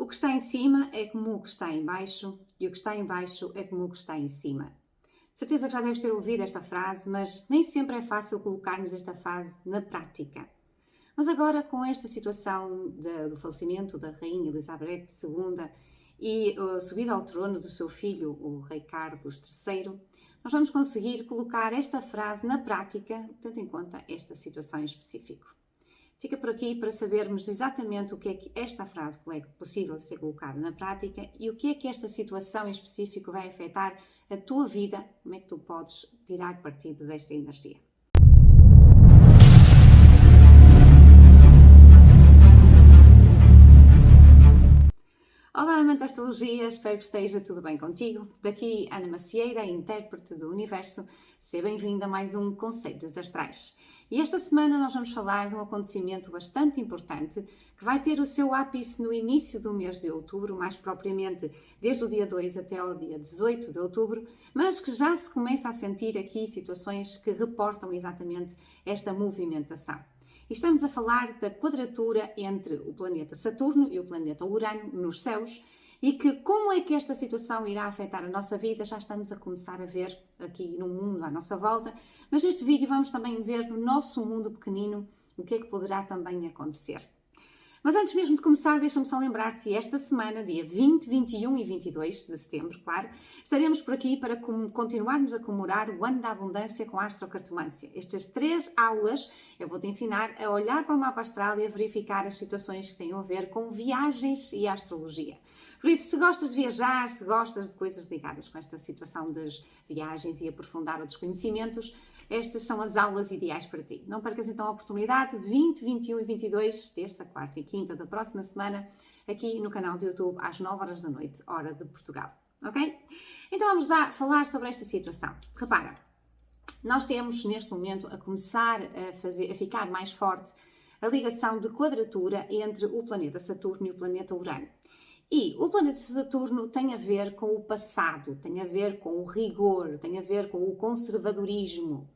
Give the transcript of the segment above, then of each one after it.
O que está em cima é como o que está em baixo e o que está em baixo é como o que está em cima. De certeza que já deves ter ouvido esta frase, mas nem sempre é fácil colocarmos esta frase na prática. Mas agora, com esta situação do falecimento da Rainha Elizabeth II e a subida ao trono do seu filho, o rei Carlos III, nós vamos conseguir colocar esta frase na prática, tendo em conta esta situação em específico. Fica por aqui para sabermos exatamente o que é que esta frase é possível ser colocada na prática e o que é que esta situação em específico vai afetar a tua vida, como é que tu podes tirar partido desta energia. Olá, amante da astrologia, espero que esteja tudo bem contigo. Daqui Ana Macieira, intérprete do Universo. Seja bem-vinda a mais um Conselhos Astrais. E esta semana nós vamos falar de um acontecimento bastante importante que vai ter o seu ápice no início do mês de outubro, mais propriamente desde o dia 2 até ao dia 18 de outubro, mas que já se começa a sentir aqui situações que reportam exatamente esta movimentação. E estamos a falar da quadratura entre o planeta Saturno e o planeta Urano nos céus e que como é que esta situação irá afetar a nossa vida, já estamos a começar a ver aqui no mundo à nossa volta, mas neste vídeo vamos também ver no nosso mundo pequenino o que é que poderá também acontecer. Mas antes mesmo de começar, deixa-me só lembrar-te que esta semana, dia 20, 21 e 22 de setembro, claro, estaremos por aqui para continuarmos a comemorar o Ano da Abundância com a Astrocartomância. Estas 3 aulas eu vou-te ensinar a olhar para o mapa astral e a verificar as situações que têm a ver com viagens e astrologia. Por isso, se gostas de viajar, se gostas de coisas ligadas com esta situação das viagens e aprofundar outros conhecimentos, estas são as aulas ideais para ti. Não percas então a oportunidade, 20, 21 e 22, terça, quarta e quinta da próxima semana, aqui no canal do YouTube, às 9 horas da noite, hora de Portugal. Ok? Então vamos lá falar sobre esta situação. Repara, nós temos neste momento a começar a ficar mais forte a ligação de quadratura entre o planeta Saturno e o planeta Urano. E o planeta Saturno tem a ver com o passado, tem a ver com o rigor, tem a ver com o conservadorismo.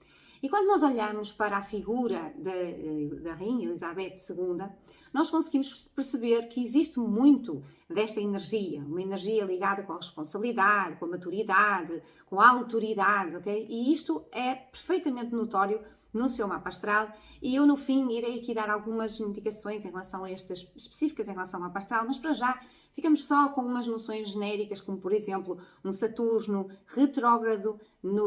E quando nós olhamos para a figura da Rainha Elizabeth II, nós conseguimos perceber que existe muito desta energia, uma energia ligada com a responsabilidade, com a maturidade, com a autoridade, ok? E isto é perfeitamente notório no seu mapa astral e eu no fim irei aqui dar algumas indicações em relação a estas específicas em relação ao mapa astral, mas para já ficamos só com umas noções genéricas, como por exemplo um Saturno retrógrado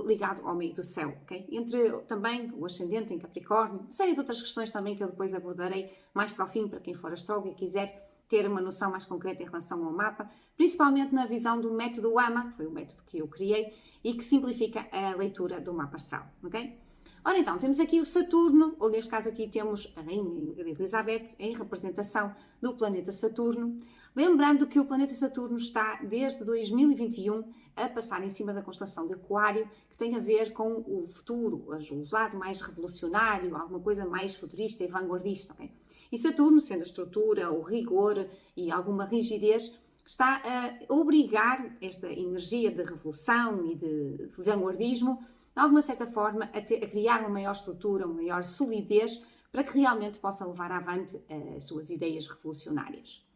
ligado ao meio do céu, ok? Entre também o ascendente em Capricórnio, uma série de outras questões também que eu depois abordarei mais para o fim, para quem for astrólogo e quiser ter uma noção mais concreta em relação ao mapa, principalmente na visão do método AMA, que foi o método que eu criei e que simplifica a leitura do mapa astral, ok? Ora então, temos aqui o Saturno, ou neste caso aqui temos a Rainha Elizabeth em representação do planeta Saturno, lembrando que o planeta Saturno está desde 2021 a passar em cima da constelação de Aquário, que tem a ver com o futuro, o lado mais revolucionário, alguma coisa mais futurista e vanguardista, ok? E Saturno, sendo a estrutura, o rigor e alguma rigidez, está a obrigar esta energia de revolução e de vanguardismo de alguma certa forma, a criar uma maior estrutura, uma maior solidez, para que realmente possa levar avante as suas ideias revolucionárias.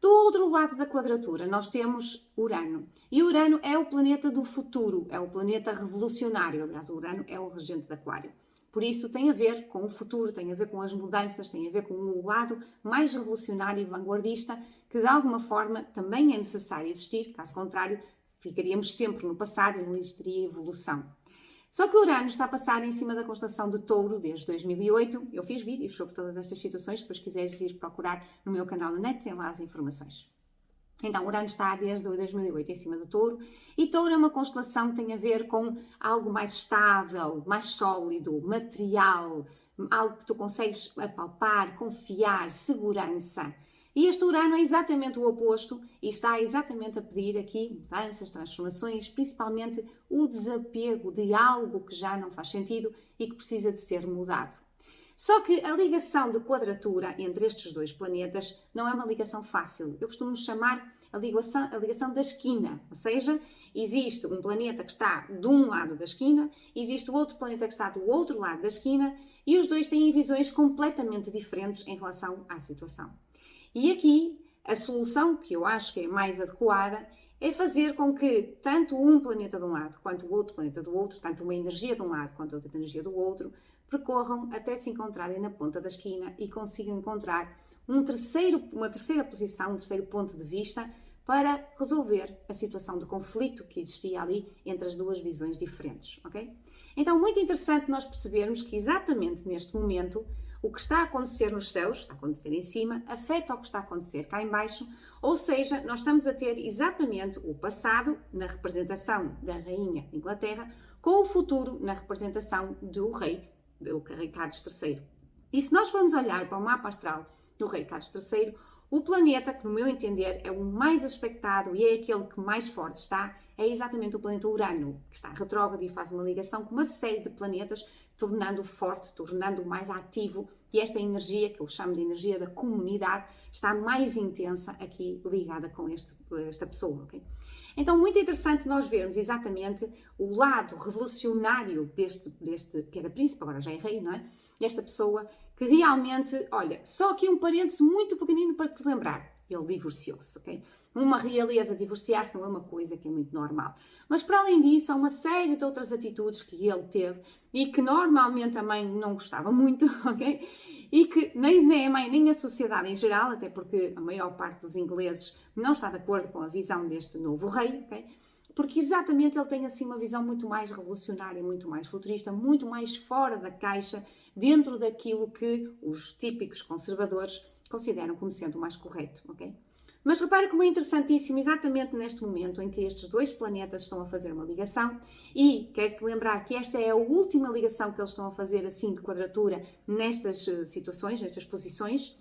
Do outro lado da quadratura, nós temos Urano. E Urano é o planeta do futuro, é o planeta revolucionário. Aliás, o Urano é o regente de Aquário. Por isso, tem a ver com o futuro, tem a ver com as mudanças, tem a ver com o lado mais revolucionário e vanguardista, que de alguma forma também é necessário existir, caso contrário, ficaríamos sempre no passado e não existiria evolução. Só que Urano está a passar em cima da constelação de Touro desde 2008. Eu fiz vídeos sobre todas estas situações, depois quiseres ir procurar no meu canal na net, tem lá as informações. Então, Urano está desde 2008 em cima de Touro, e Touro é uma constelação que tem a ver com algo mais estável, mais sólido, material, algo que tu consegues apalpar, confiar, segurança. E este Urano é exatamente o oposto e está exatamente a pedir aqui mudanças, transformações, principalmente o desapego de algo que já não faz sentido e que precisa de ser mudado. Só que a ligação de quadratura entre estes dois planetas não é uma ligação fácil. Eu costumo chamar a ligação da esquina, ou seja, existe um planeta que está de um lado da esquina, existe outro planeta que está do outro lado da esquina e os dois têm visões completamente diferentes em relação à situação. E aqui a solução que eu acho que é mais adequada é fazer com que tanto um planeta de um lado quanto o outro planeta do outro, tanto uma energia de um lado quanto outra energia do outro, percorram até se encontrarem na ponta da esquina e consigam encontrar uma terceira posição, um terceiro ponto de vista para resolver a situação de conflito que existia ali entre as duas visões diferentes, ok? Então, muito interessante nós percebermos que exatamente neste momento o que está a acontecer nos céus, está a acontecer em cima, afeta o que está a acontecer cá em baixo, ou seja, nós estamos a ter exatamente o passado na representação da Rainha de Inglaterra com o futuro na representação do rei Carlos III. E se nós formos olhar para o mapa astral do rei Carlos III, o planeta, que no meu entender é o mais aspectado e é aquele que mais forte está, é exatamente o planeta Urano, que está retrógrado e faz uma ligação com uma série de planetas, tornando-o forte, tornando-o mais ativo, e esta energia, que eu chamo de energia da comunidade, está mais intensa aqui ligada com esta pessoa, ok? Então, muito interessante nós vermos exatamente o lado revolucionário deste que era príncipe, agora já é rei, não é? Desta pessoa que realmente, olha, só aqui um parêntese muito pequenino para te lembrar, ele divorciou-se, ok? Uma realeza divorciar-se não é uma coisa que é muito normal. Mas para além disso, há uma série de outras atitudes que ele teve e que normalmente a mãe não gostava muito, ok? E que nem a mãe nem a sociedade em geral, até porque a maior parte dos ingleses não está de acordo com a visão deste novo rei, ok? Porque exatamente ele tem assim uma visão muito mais revolucionária, muito mais futurista, muito mais fora da caixa, dentro daquilo que os típicos conservadores consideram como sendo o mais correto, ok? Mas repara como é interessantíssimo exatamente neste momento em que estes dois planetas estão a fazer uma ligação e quero-te lembrar que esta é a última ligação que eles estão a fazer assim de quadratura nestas situações, nestas posições.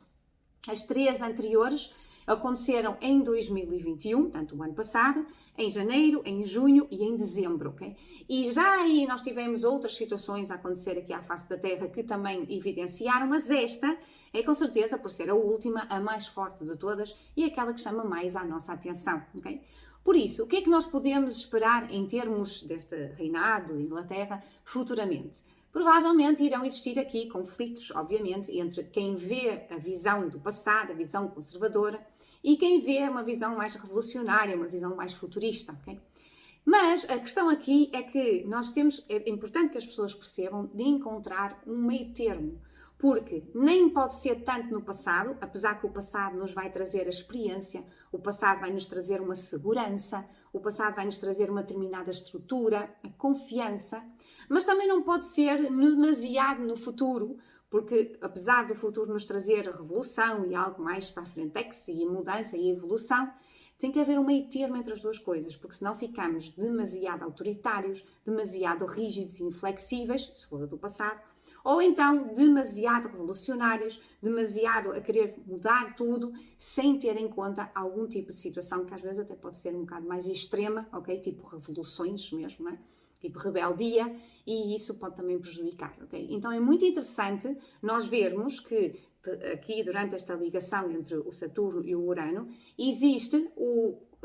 As três anteriores aconteceram em 2021, portanto o ano passado, em janeiro, em junho e em dezembro, ok? E já aí nós tivemos outras situações a acontecer aqui à face da Terra que também evidenciaram, mas esta é com certeza, por ser a última, a mais forte de todas e aquela que chama mais a nossa atenção, ok? Por isso, o que é que nós podemos esperar em termos deste reinado de Inglaterra futuramente? Provavelmente irão existir aqui conflitos, obviamente, entre quem vê a visão do passado, a visão conservadora, e quem vê uma visão mais revolucionária, uma visão mais futurista, ok? Mas a questão aqui é que é importante que as pessoas percebam de encontrar um meio termo, porque nem pode ser tanto no passado, apesar que o passado nos vai trazer a experiência, o passado vai nos trazer uma segurança, o passado vai nos trazer uma determinada estrutura, a confiança, mas também não pode ser demasiado no futuro, porque apesar do futuro nos trazer a revolução e algo mais para a frentex e a mudança e a evolução, tem que haver um meio termo entre as duas coisas, porque senão ficamos demasiado autoritários, demasiado rígidos e inflexíveis, se for do passado, ou então demasiado revolucionários, demasiado a querer mudar tudo, sem ter em conta algum tipo de situação que às vezes até pode ser um bocado mais extrema, ok? Tipo revoluções mesmo, não é? Tipo rebeldia, e isso pode também prejudicar, ok? Então é muito interessante nós vermos que aqui durante esta ligação entre o Saturno e o Urano existe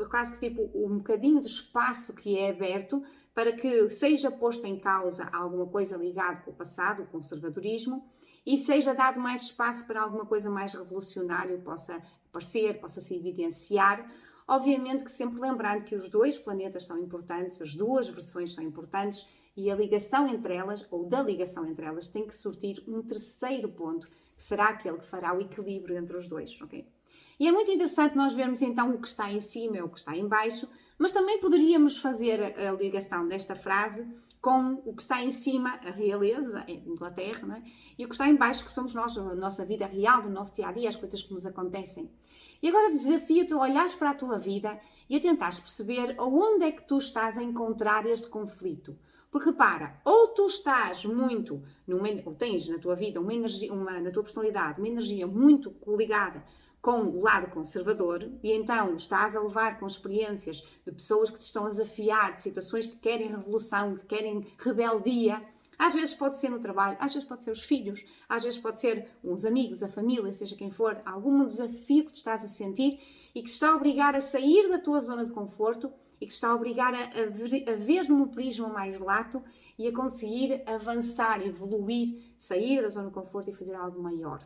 quase que tipo um bocadinho de espaço que é aberto para que seja posto em causa alguma coisa ligada com o passado, o conservadorismo, e seja dado mais espaço para alguma coisa mais revolucionária possa aparecer, possa se evidenciar. Obviamente que sempre lembrando que os dois planetas são importantes, as duas versões são importantes e a ligação entre elas, ou da ligação entre elas, tem que surtir um terceiro ponto, que será aquele que fará o equilíbrio entre os dois, ok? E é muito interessante nós vermos então o que está em cima e o que está em baixo, mas também poderíamos fazer a ligação desta frase com o que está em cima, a realeza, a Inglaterra, não é? E o que está em baixo, que somos nós, a nossa vida real, o nosso dia-a-dia, as coisas que nos acontecem. E agora desafio-te a olhares para a tua vida e a tentares perceber aonde é que tu estás a encontrar este conflito. Porque repara, ou tu estás muito, ou tens na tua vida uma energia, na tua personalidade, uma energia muito ligada com o lado conservador, e então estás a levar com experiências de pessoas que te estão a desafiar, de situações que querem revolução, que querem rebeldia. Às vezes pode ser no trabalho, às vezes pode ser os filhos, às vezes pode ser uns amigos, a família, seja quem for, algum desafio que tu estás a sentir e que te está a obrigar a sair da tua zona de conforto e que te está a obrigar a ver num prisma mais lato e a conseguir avançar, evoluir, sair da zona de conforto e fazer algo maior.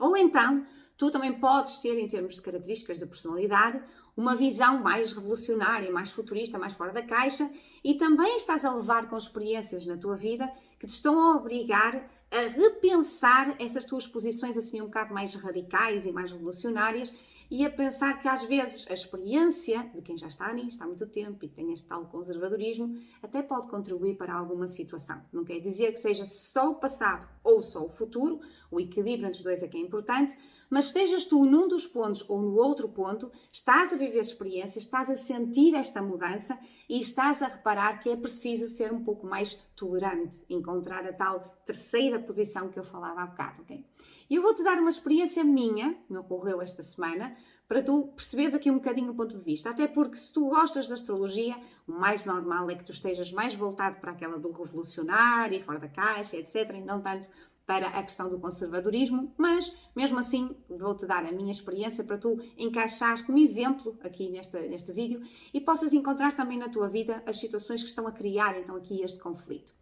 Ou então, tu também podes ter, em termos de características de personalidade, uma visão mais revolucionária, mais futurista, mais fora da caixa, e também estás a levar com experiências na tua vida que te estão a obrigar a repensar essas tuas posições assim um bocado mais radicais e mais revolucionárias, e a pensar que às vezes a experiência de quem já está nisto há muito tempo e que tem este tal conservadorismo até pode contribuir para alguma situação. Não quer dizer que seja só o passado ou só o futuro, o equilíbrio entre os dois é que é importante, mas estejas tu num dos pontos ou no outro ponto, estás a viver experiências, estás a sentir esta mudança e estás a reparar que é preciso ser um pouco mais tolerante, encontrar a tal terceira posição que eu falava há bocado, ok? E eu vou-te dar uma experiência minha, que me ocorreu esta semana, para tu perceberes aqui um bocadinho o ponto de vista. Até porque se tu gostas da astrologia, o mais normal é que tu estejas mais voltado para aquela do revolucionário, fora da caixa, etc. E não tanto para a questão do conservadorismo, mas mesmo assim vou-te dar a minha experiência para tu encaixares como exemplo aqui neste vídeo e possas encontrar também na tua vida as situações que estão a criar então aqui este conflito.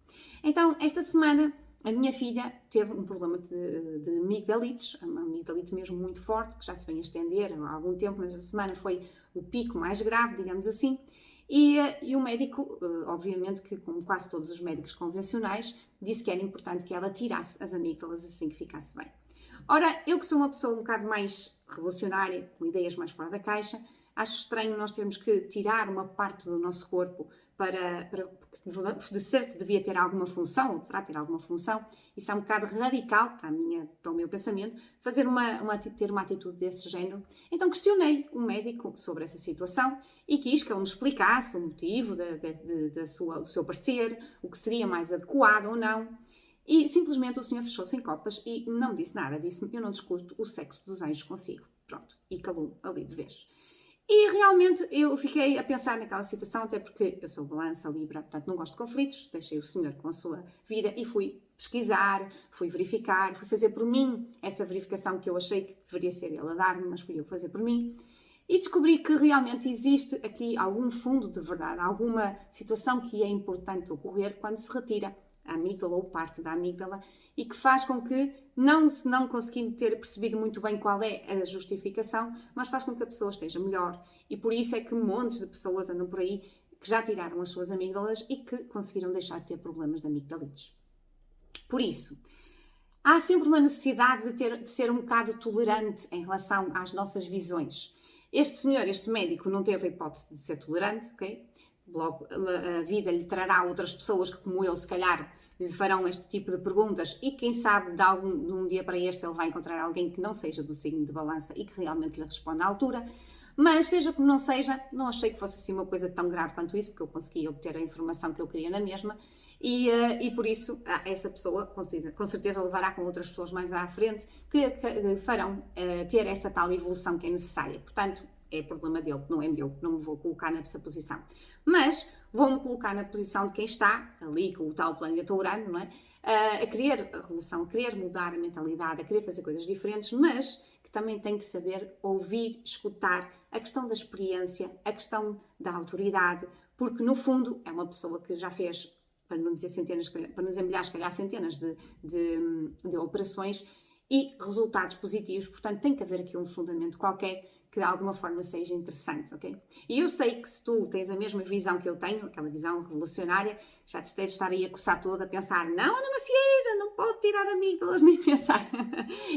Então, esta semana a minha filha teve um problema de amigdalites, uma amigdalite mesmo muito forte, que já se vem a estender há algum tempo, mas esta semana foi o pico mais grave, digamos assim, e o médico, obviamente que como quase todos os médicos convencionais, disse que era importante que ela tirasse as amígdalas assim que ficasse bem. Ora, eu que sou uma pessoa um bocado mais revolucionária, com ideias mais fora da caixa, acho estranho nós termos que tirar uma parte do nosso corpo para de ser que devia ter alguma função, ou deverá ter alguma função. Isso é um bocado radical para o meu pensamento, ter uma atitude desse género. Então questionei o médico sobre essa situação e quis que ele me explicasse o motivo do seu parecer, o que seria mais adequado ou não. E simplesmente o senhor fechou-se em copas e não me disse nada. Disse-me: eu não discuto o sexo dos anjos consigo. Pronto. E calou ali de vez. E realmente eu fiquei a pensar naquela situação, até porque eu sou balança, Libra, portanto não gosto de conflitos, deixei o senhor com a sua vida e fui pesquisar, fui verificar, fui fazer por mim essa verificação que eu achei que deveria ser ele a dar-me, mas fui eu fazer por mim. E descobri que realmente existe aqui algum fundo de verdade, alguma situação que é importante ocorrer quando se retira a amígdala ou parte da amígdala e que faz com que, não conseguindo ter percebido muito bem qual é a justificação, mas faz com que a pessoa esteja melhor. E por isso é que montes de pessoas andam por aí que já tiraram as suas amígdalas e que conseguiram deixar de ter problemas de amigdalites. Por isso, há sempre uma necessidade de ser um bocado tolerante em relação às nossas visões. Este senhor, este médico, não teve a hipótese de ser tolerante, ok? Logo, a vida lhe trará outras pessoas que, como eu, se calhar, lhe farão este tipo de perguntas e quem sabe de um dia para este ele vai encontrar alguém que não seja do signo de balança e que realmente lhe responda à altura. Mas seja como não seja, não achei que fosse assim uma coisa tão grave quanto isso, porque eu consegui obter a informação que eu queria na mesma e por isso essa pessoa com certeza levará com outras pessoas mais à frente que farão ter esta tal evolução que é necessária. Portanto, é problema dele, não é meu, não me vou colocar nessa posição. Mas vou-me colocar na posição de quem está ali com o tal planeta Urano, não é? A querer a revolução, a querer mudar a mentalidade, a querer fazer coisas diferentes, mas que também tem que saber ouvir, escutar a questão da experiência, a questão da autoridade, porque no fundo é uma pessoa que já fez, para não dizer centenas, para não dizer milhares, se calhar centenas de operações e resultados positivos, portanto tem que haver aqui um fundamento qualquer que de alguma forma seja interessante, ok? E eu sei que se tu tens a mesma visão que eu tenho, aquela visão revolucionária, já te deves estar aí a coçar toda, a pensar: não, Ana Macieira, não pode tirar amígdalas nem pensar.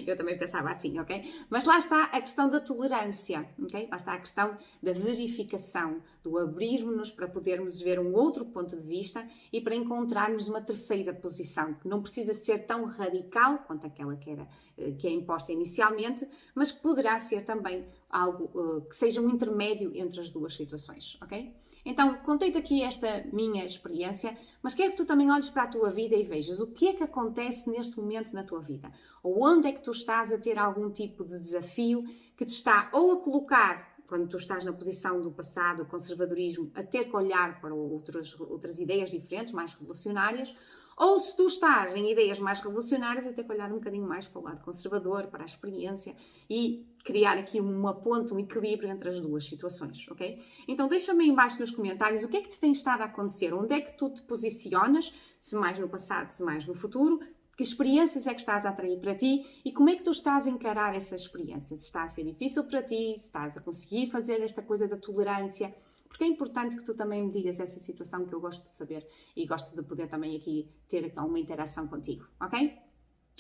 Eu também pensava assim, ok? Mas lá está a questão da tolerância, ok? Lá está a questão da verificação, do abrirmos-nos para podermos ver um outro ponto de vista e para encontrarmos uma terceira posição, que não precisa ser tão radical quanto aquela que é imposta inicialmente, mas que poderá ser também algo que seja um intermédio entre as duas situações, ok? Então, contei-te aqui esta minha experiência, mas quero que tu também olhes para a tua vida e vejas o que é que acontece neste momento na tua vida. Ou onde é que tu estás a ter algum tipo de desafio que te está ou a colocar, quando tu estás na posição do passado, o conservadorismo, a ter que olhar para outras ideias diferentes, mais revolucionárias, ou se tu estás em ideias mais revolucionárias, a ter que olhar um bocadinho mais para o lado conservador, para a experiência e criar aqui uma ponte, um equilíbrio entre as duas situações, ok? Então deixa-me aí embaixo nos comentários o que é que te tem estado a acontecer, onde é que tu te posicionas, se mais no passado, se mais no futuro, Que experiências é que estás a atrair para ti e como é que tu estás a encarar essa experiência? Se está a ser difícil para ti, se estás a conseguir fazer esta coisa da tolerância, porque é importante que tu também me digas essa situação que eu gosto de saber e gosto de poder também aqui ter uma interação contigo, ok?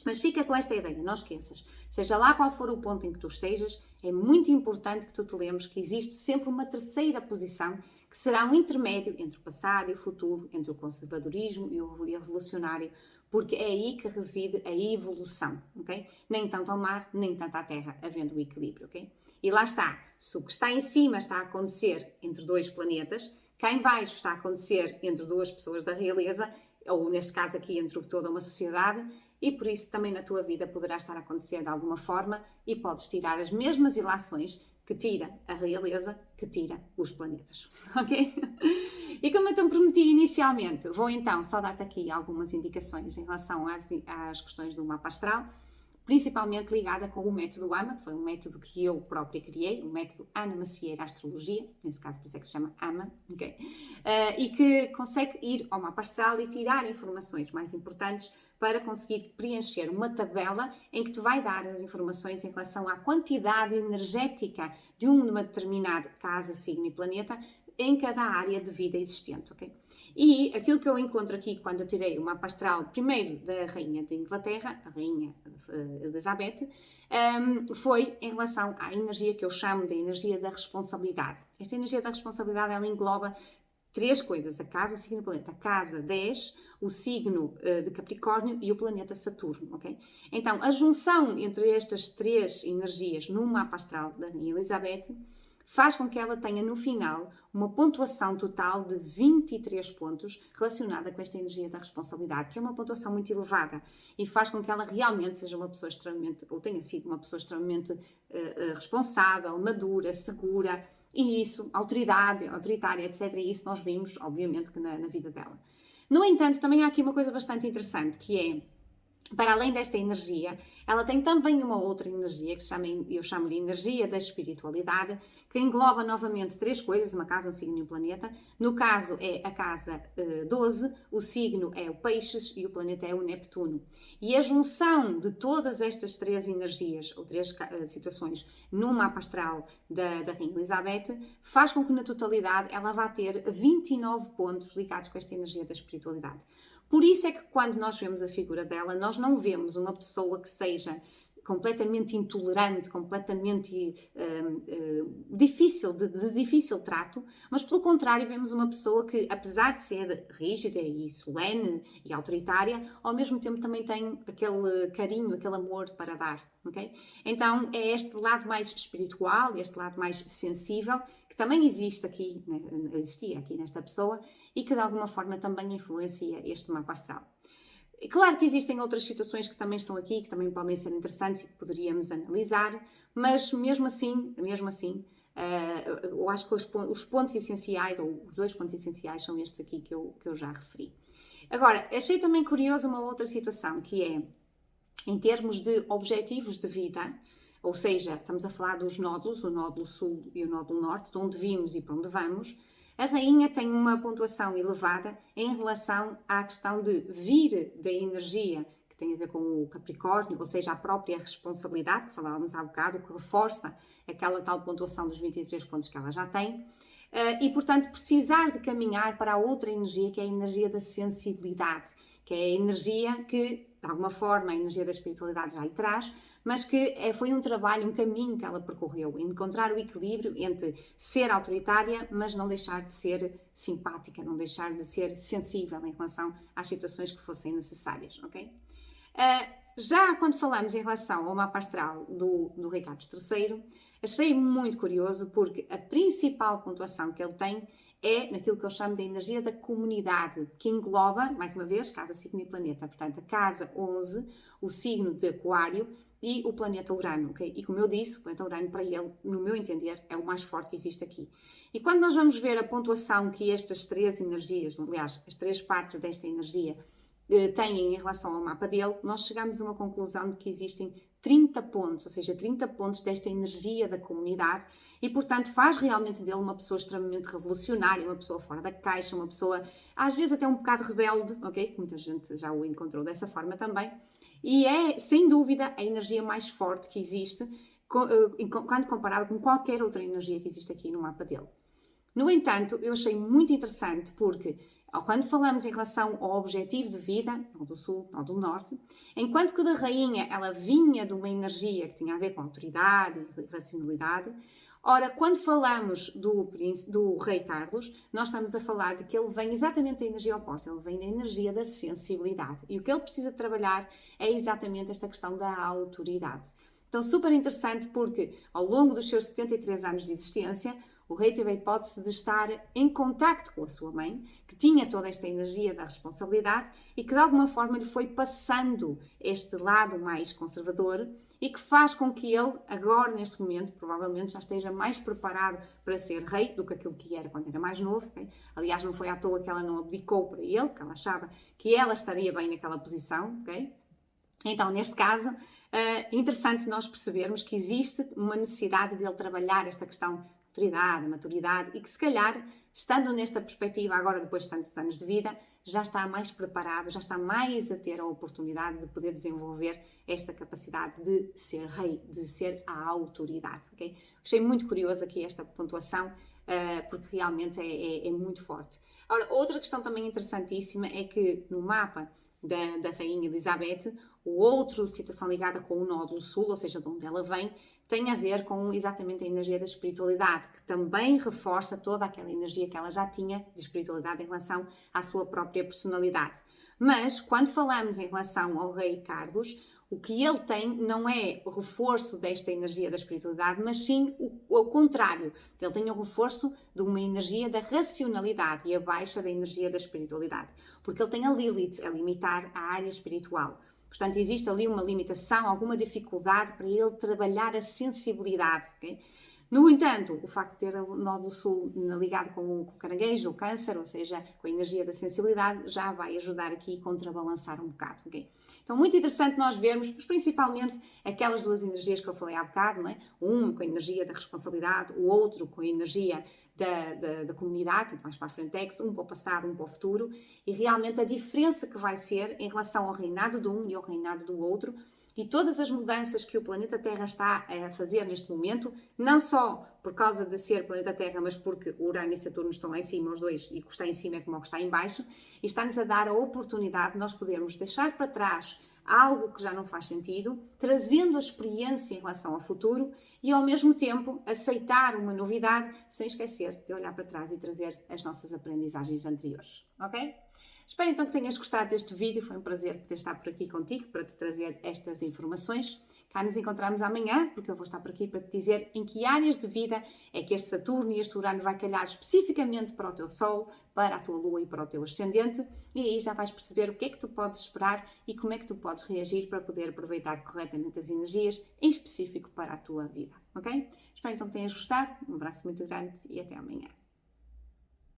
Mas fica com esta ideia, não esqueças, seja lá qual for o ponto em que tu estejas, é muito importante que tu te lembres que existe sempre uma terceira posição que será um intermédio entre o passado e o futuro, entre o conservadorismo e o revolucionário, porque é aí que reside a evolução, ok? Nem tanto ao mar, nem tanto à terra, havendo o equilíbrio, ok? E lá está, se o que está em cima está a acontecer entre dois planetas, cá em baixo está a acontecer entre duas pessoas da realeza, ou neste caso aqui entre toda uma sociedade, e por isso também na tua vida poderá estar a acontecer de alguma forma e podes tirar as mesmas ilações que tira a realeza, que tira os planetas, ok? E como eu te prometi inicialmente, vou então só dar-te aqui algumas indicações em relação às questões do mapa astral, principalmente ligada com o método AMA, que foi um método que eu própria criei, o método Ana Macieira Astrologia, nesse caso por isso é que se chama AMA, ok? E que consegue ir ao mapa astral e tirar informações mais importantes para conseguir preencher uma tabela em que tu vai dar as informações em relação à quantidade energética de uma determinada casa, signo e planeta em cada área de vida existente, ok? E aquilo que eu encontro aqui quando eu tirei o mapa astral, primeiro da Rainha de Inglaterra, a Rainha Elizabeth, foi em relação à energia que eu chamo de energia da responsabilidade. Esta energia da responsabilidade, ela engloba três coisas: a casa, signo e planeta. A casa 10, o signo de Capricórnio e o planeta Saturno, ok? Então, a junção entre estas três energias no mapa astral da Rainha Elizabeth faz com que ela tenha no final uma pontuação total de 23 pontos relacionada com esta energia da responsabilidade, que é uma pontuação muito elevada e faz com que ela realmente seja uma pessoa extremamente, ou tenha sido uma pessoa extremamente responsável, madura, segura e isso, autoridade, autoritária, etc. E isso nós vimos, obviamente, que na vida dela. No entanto, também há aqui uma coisa bastante interessante, que é, para além desta energia, ela tem também uma outra energia, que eu chamo-lhe energia da espiritualidade, que engloba novamente três coisas, uma casa, um signo e um planeta. No caso é a casa 12, o signo é o Peixes e o planeta é o Neptuno. E a junção de todas estas três energias, ou três situações, no mapa astral da Rainha Elizabeth, faz com que na totalidade ela vá ter 29 pontos ligados com esta energia da espiritualidade. Por isso é que quando nós vemos a figura dela, nós não vemos uma pessoa que seja completamente intolerante, completamente difícil, de difícil trato, mas pelo contrário vemos uma pessoa que, apesar de ser rígida e solene e autoritária, ao mesmo tempo também tem aquele carinho, aquele amor para dar, ok? Então é este lado mais espiritual, este lado mais sensível, que também existe aqui, existia aqui nesta pessoa e que de alguma forma também influencia este mapa astral. Claro que existem outras situações que também estão aqui, que também podem ser interessantes e que poderíamos analisar, mas mesmo assim, eu acho que os pontos essenciais, ou os dois pontos essenciais, são estes aqui que eu já referi. Agora, achei também curiosa uma outra situação, que é, em termos de objetivos de vida, ou seja, estamos a falar dos nódulos, o nódulo sul e o nódulo norte, de onde vimos e para onde vamos. A rainha tem uma pontuação elevada em relação à questão de vir da energia que tem a ver com o Capricórnio, ou seja, a própria responsabilidade, que falávamos há bocado, que reforça aquela tal pontuação dos 23 pontos que ela já tem. E, portanto, precisar de caminhar para a outra energia, que é a energia da sensibilidade, que é a energia que, de alguma forma, a energia da espiritualidade já lhe traz, mas que foi um trabalho, um caminho que ela percorreu, encontrar o equilíbrio entre ser autoritária, mas não deixar de ser simpática, não deixar de ser sensível em relação às situações que fossem necessárias, ok? Já quando falamos em relação ao mapa astral do Rei Carlos III, achei muito curioso porque a principal pontuação que ele tem é naquilo que eu chamo de energia da comunidade, que engloba, mais uma vez, casa, signo e planeta. Portanto, a casa 11, o signo de Aquário e o planeta Urano, ok? E como eu disse, o planeta Urano, para ele, no meu entender, é o mais forte que existe aqui. E quando nós vamos ver a pontuação que estas três energias, aliás, as três partes desta energia, tem em relação ao mapa dele, nós chegamos a uma conclusão de que existem 30 pontos, ou seja, 30 pontos desta energia da comunidade e, portanto, faz realmente dele uma pessoa extremamente revolucionária, uma pessoa fora da caixa, uma pessoa, às vezes até um bocado rebelde, ok? Que muita gente já o encontrou dessa forma também. E é, sem dúvida, a energia mais forte que existe quando comparado com qualquer outra energia que existe aqui no mapa dele. No entanto, eu achei muito interessante porque, quando falamos em relação ao objetivo de vida, não do sul, não do norte, enquanto que da rainha ela vinha de uma energia que tinha a ver com autoridade e racionalidade, ora, quando falamos do rei Carlos, nós estamos a falar de que ele vem exatamente da energia oposta, ele vem da energia da sensibilidade. E o que ele precisa trabalhar é exatamente esta questão da autoridade. Então, super interessante porque, ao longo dos seus 73 anos de existência, o rei teve a hipótese de estar em contacto com a sua mãe, que tinha toda esta energia da responsabilidade e que de alguma forma lhe foi passando este lado mais conservador e que faz com que ele, agora neste momento, provavelmente já esteja mais preparado para ser rei do que aquilo que era quando era mais novo. Okay? Aliás, não foi à toa que ela não abdicou para ele, que ela achava que ela estaria bem naquela posição. Okay? Então, neste caso, é interessante nós percebermos que existe uma necessidade de ele trabalhar esta questão autoridade, maturidade e que se calhar, estando nesta perspectiva agora depois de tantos anos de vida, já está mais preparado, já está mais a ter a oportunidade de poder desenvolver esta capacidade de ser rei, de ser a autoridade. Okay? Achei muito curioso aqui esta pontuação, porque realmente é muito forte. Ora, outra questão também interessantíssima é que no mapa da Rainha Elizabeth, o outro situação ligada com o nódulo sul, ou seja, de onde ela vem, tem a ver com exatamente a energia da espiritualidade, que também reforça toda aquela energia que ela já tinha de espiritualidade em relação à sua própria personalidade. Mas, quando falamos em relação ao rei Carlos, o que ele tem não é o reforço desta energia da espiritualidade, mas sim o contrário. Ele tem o reforço de uma energia da racionalidade e a baixa da energia da espiritualidade. Porque ele tem a Lilith a limitar a área espiritual. Portanto, existe ali uma limitação, alguma dificuldade para ele trabalhar a sensibilidade. Okay? No entanto, o facto de ter o nódulo sul ligado com o caranguejo, o câncer, ou seja, com a energia da sensibilidade, já vai ajudar aqui a contrabalançar um bocado. Okay? Então, muito interessante nós vermos, mas principalmente aquelas duas energias que eu falei há bocado, não é? Um com a energia da responsabilidade, o outro com a energia da comunidade, mais para a Frentex, um para o passado, um para o futuro, e realmente a diferença que vai ser em relação ao reinado de um e ao reinado do outro, e todas as mudanças que o planeta Terra está a fazer neste momento, não só por causa de ser planeta Terra, mas porque o Urano e Saturno estão lá em cima, os dois, e o que está em cima é como o que está em baixo, e está-nos a dar a oportunidade de nós podermos deixar para trás algo que já não faz sentido, trazendo a experiência em relação ao futuro e, ao mesmo tempo, aceitar uma novidade sem esquecer de olhar para trás e trazer as nossas aprendizagens anteriores, ok? Espero então que tenhas gostado deste vídeo, foi um prazer poder estar por aqui contigo para te trazer estas informações. Cá nos encontramos amanhã, porque eu vou estar por aqui para te dizer em que áreas de vida é que este Saturno e este Urano vai calhar especificamente para o teu Sol, para a tua Lua e para o teu Ascendente, e aí já vais perceber o que é que tu podes esperar e como é que tu podes reagir para poder aproveitar corretamente as energias, em específico para a tua vida, ok? Espero então que tenhas gostado, um abraço muito grande e até amanhã.